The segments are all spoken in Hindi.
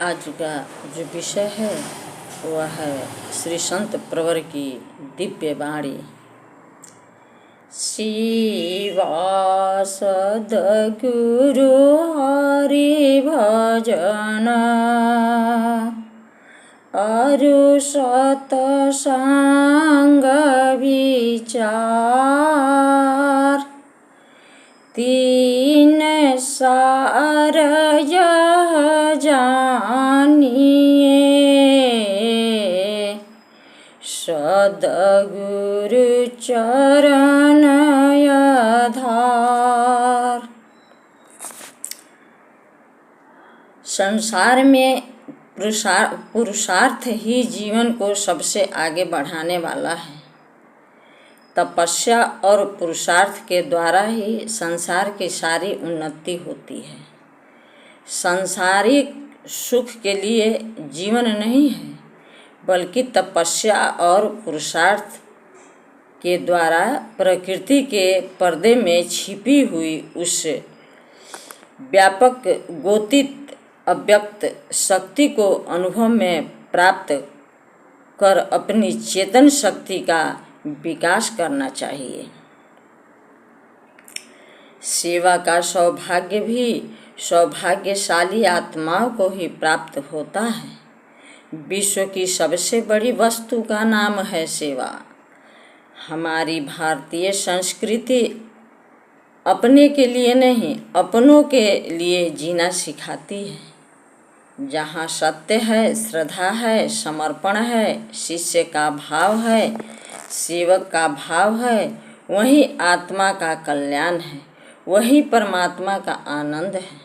आज का जो विषय है वह है श्री संत प्रवर की दिव्य वाणी। शिवा सद्गुरु हरि भजन अरु सतसंग विचार तीन सार यह जानिए सद्गुरु चरण आधार। संसार में पुरुषार्थ ही जीवन को सबसे आगे बढ़ाने वाला है। तपस्या और पुरुषार्थ के द्वारा ही संसार की सारी उन्नति होती है। सांसारिक सुख के लिए जीवन नहीं है, बल्कि तपस्या और पुरुषार्थ के द्वारा प्रकृति के पर्दे में छिपी हुई उस व्यापक गोतित अव्यक्त शक्ति को अनुभव में प्राप्त कर अपनी चेतन शक्ति का विकास करना चाहिए। सेवा का सौभाग्य भी सौभाग्यशाली आत्माओं को ही प्राप्त होता है। विश्व की सबसे बड़ी वस्तु का नाम है सेवा। हमारी भारतीय संस्कृति अपने के लिए नहीं, अपनों के लिए जीना सिखाती है। जहाँ सत्य है, श्रद्धा है, समर्पण है, शिष्य का भाव है, सेवक का भाव है, वही आत्मा का कल्याण है, वही परमात्मा का आनंद है,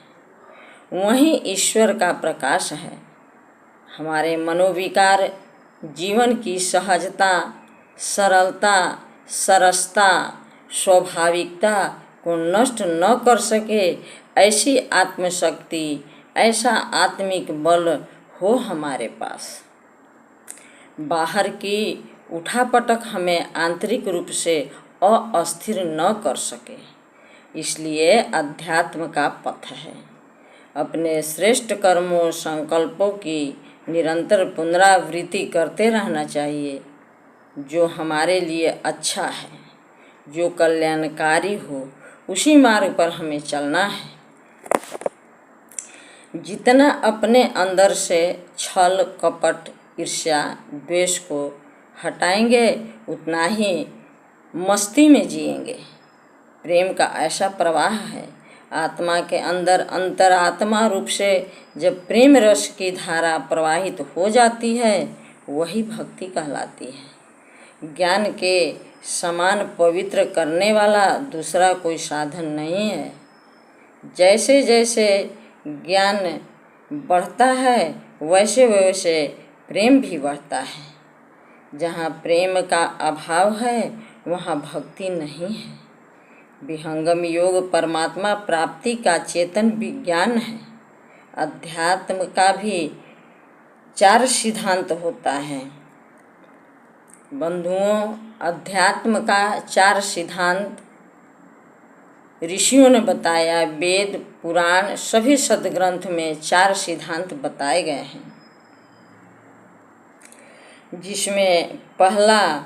वही ईश्वर का प्रकाश है। हमारे मनोविकार जीवन की सहजता, सरलता, सरसता, स्वाभाविकता को नष्ट न कर सके, ऐसी आत्मशक्ति, ऐसा आत्मिक बल हो हमारे पास। बाहर की उठापटक हमें आंतरिक रूप से अस्थिर न कर सके, इसलिए अध्यात्म का पथ है। अपने श्रेष्ठ कर्मों संकल्पों की निरंतर पुनरावृत्ति करते रहना चाहिए। जो हमारे लिए अच्छा है, जो कल्याणकारी हो, उसी मार्ग पर हमें चलना है। जितना अपने अंदर से छल कपट ईर्ष्या द्वेष को हटाएंगे, उतना ही मस्ती में जिएंगे। प्रेम का ऐसा प्रवाह है, आत्मा के अंदर अंतरात्मा रूप से जब प्रेम रस की धारा प्रवाहित हो जाती है, वही भक्ति कहलाती है। ज्ञान के समान पवित्र करने वाला दूसरा कोई साधन नहीं है। जैसे जैसे ज्ञान बढ़ता है, वैसे वैसे प्रेम भी बढ़ता है। जहाँ प्रेम का अभाव है, वहाँ भक्ति नहीं है। विहंगम योग परमात्मा प्राप्ति का चेतन विज्ञान है। अध्यात्म का भी 4 सिद्धांत होता है। बंधुओं, अध्यात्म का 4 सिद्धांत ऋषियों ने बताया। वेद पुराण सभी सदग्रंथ में 4 सिद्धांत बताए गए हैं, जिसमें पहला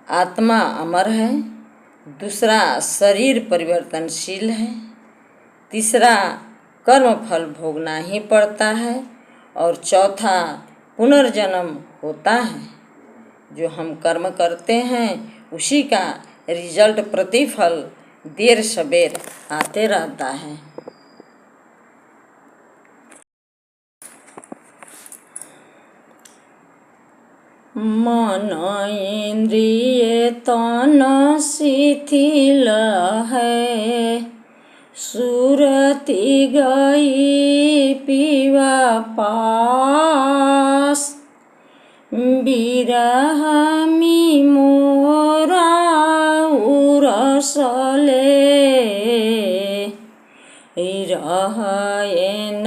आत्मा अमर है, दूसरा शरीर परिवर्तनशील है, तीसरा कर्म फल भोगना ही पड़ता है, और चौथा पुनर्जन्म होता है। जो हम कर्म करते हैं, उसी का रिजल्ट प्रतिफल देर सवेर आते रहता है। मन इंद्रिय तन शिथिल है, सुरति गई पीवा पास, बिरह मी मोरा उरसले, रहे न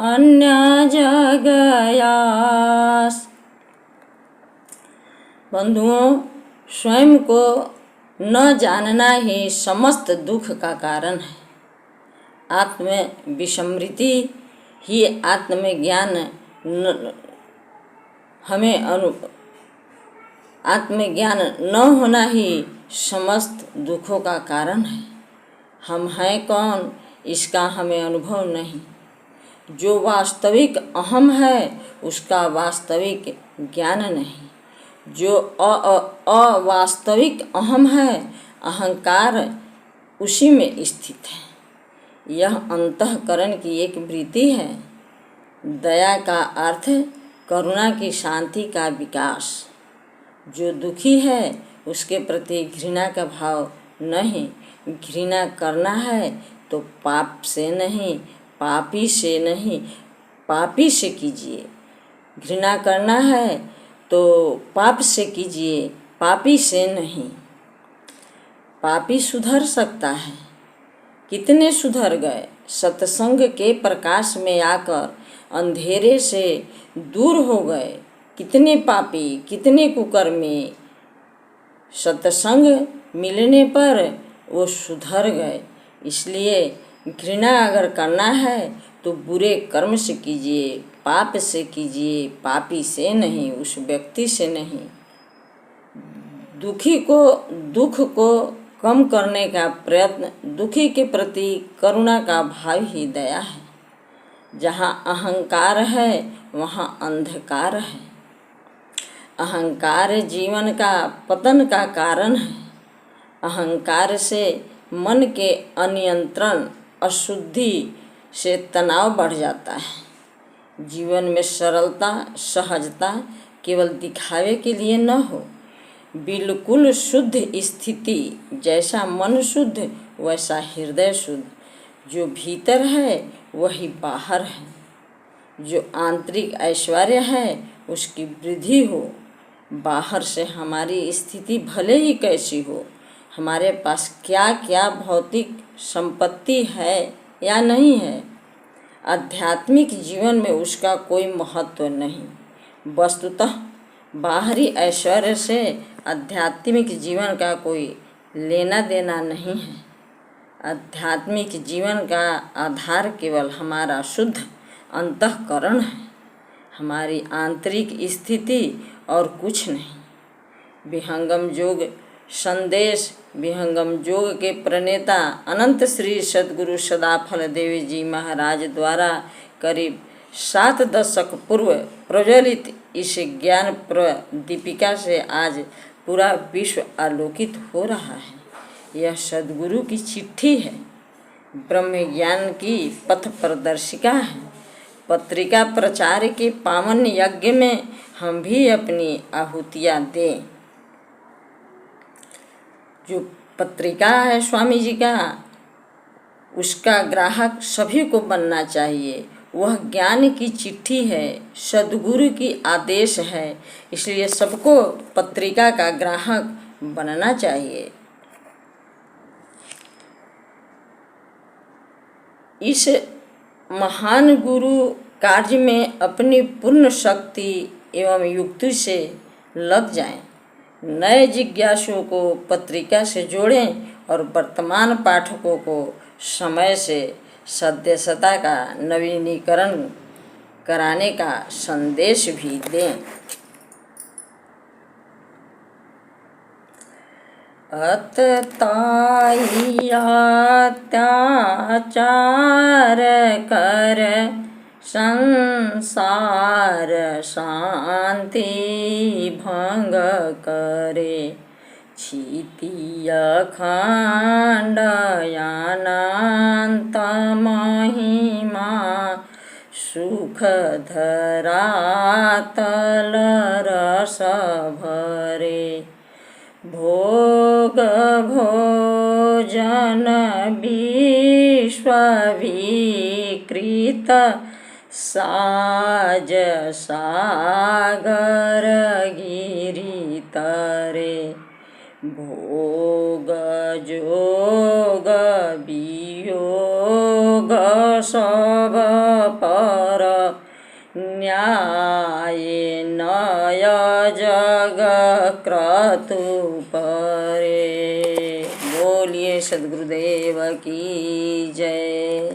अन्य जगयास। बंधुओं, स्वयं को न जानना ही समस्त दुख का कारण है। आत्म विस्मृति ही आत्मज्ञान आत्मज्ञान न होना ही समस्त दुखों का कारण है। हम हैं कौन, इसका हमें अनुभव नहीं। जो वास्तविक अहम है उसका वास्तविक ज्ञान नहीं। जो अवास्तविक अहम है, अहंकार, उसी में स्थित है। यह अंतःकरण की एक वृत्ति है। दया का अर्थ करुणा की शांति का विकास। जो दुखी है उसके प्रति घृणा का भाव नहीं। घृणा करना है तो पाप से नहीं, पापी से नहीं, पापी से कीजिए। घृणा करना है तो पाप से कीजिए, पापी से नहीं। पापी सुधर सकता है। कितने सुधर गए, सत्संग के प्रकाश में आकर अंधेरे से दूर हो गए। कितने पापी, कितने कुकर्मी, सत्संग मिलने पर वो सुधर गए। इसलिए घृणा अगर करना है तो बुरे कर्म से कीजिए, पाप से कीजिए, पापी से नहीं, उस व्यक्ति से नहीं। दुखी को, दुख को कम करने का प्रयत्न, दुखी के प्रति करुणा का भाव ही दया है। जहाँ अहंकार है वहाँ अंधकार है। अहंकार जीवन का पतन का कारण है। अहंकार से मन के अनियंत्रण, अशुद्धि से तनाव बढ़ जाता है। जीवन में सरलता, सहजता केवल दिखावे के लिए न हो, बिल्कुल शुद्ध स्थिति। जैसा मन शुद्ध वैसा हृदय शुद्ध। जो भीतर है वही बाहर है। जो आंतरिक ऐश्वर्य है उसकी वृद्धि हो। बाहर से हमारी स्थिति भले ही कैसी हो, हमारे पास क्या क्या भौतिक संपत्ति है या नहीं है, आध्यात्मिक जीवन में उसका कोई महत्व नहीं। वस्तुतः बाहरी ऐश्वर्य से आध्यात्मिक जीवन का कोई लेना देना नहीं है। आध्यात्मिक जीवन का आधार केवल हमारा शुद्ध अंतःकरण है, हमारी आंतरिक स्थिति और कुछ नहीं। विहंगम योग संदेश। विहंगम योग के प्रणेता अनंत श्री सद्गुरु सदाफल देव जी महाराज द्वारा करीब 7 दशक पूर्व प्रज्वलित इस ज्ञान प्रदीपिका से आज पूरा विश्व आलोकित हो रहा है। यह सद्गुरु की चिट्ठी है, ब्रह्म ज्ञान की पथ प्रदर्शिका है। पत्रिका प्रचार के पावन यज्ञ में हम भी अपनी आहुतियाँ दें। जो पत्रिका है स्वामी जी का, उसका ग्राहक सभी को बनना चाहिए। वह ज्ञान की चिट्ठी है, सद्गुरु की आदेश है, इसलिए सबको पत्रिका का ग्राहक बनना चाहिए। इस महान गुरु कार्य में अपनी पूर्ण शक्ति एवं युक्ति से लग जाएं। नए जिज्ञासुओं को पत्रिका से जोड़ें और वर्तमान पाठकों को समय से सदस्यता का नवीनीकरण कराने का संदेश भी दें। अतताई अत्याचार कर संसार शांति भंग करे, क्षितिय खंड अनंत महिमा सुख धरातल रस भरे। भोग भोजन विश्व विकृत साज सागर गिरि तरे। भोग जोग वियोग सब पर न्याय नय जग क्रतु परे। बोलिए सद्गुरुदेव की जय।